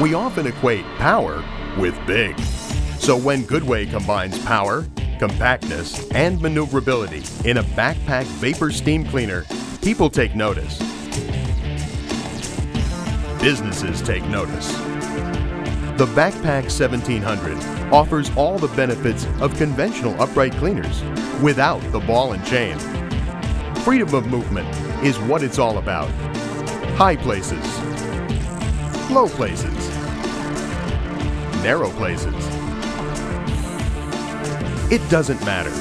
We often equate power with big. So when Goodway combines power, compactness, and maneuverability in a backpack vapor steam cleaner, people take notice. Businesses take notice. The Backpack 1700 offers all the benefits of conventional upright cleaners without the ball and chain. Freedom of movement is what it's all about. High places, low places, narrow places. It doesn't matter.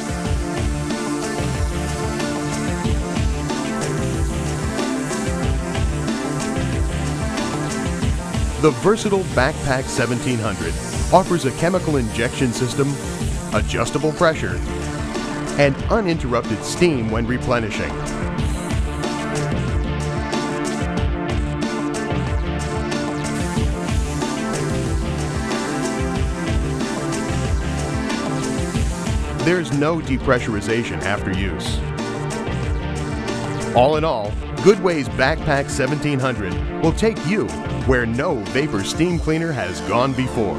The versatile Backpack 1700 offers a chemical injection system, adjustable pressure, and uninterrupted steam when replenishing. There's no depressurization after use. All in all, Goodway's Backpack 1700 will take you where no vapor steam cleaner has gone before.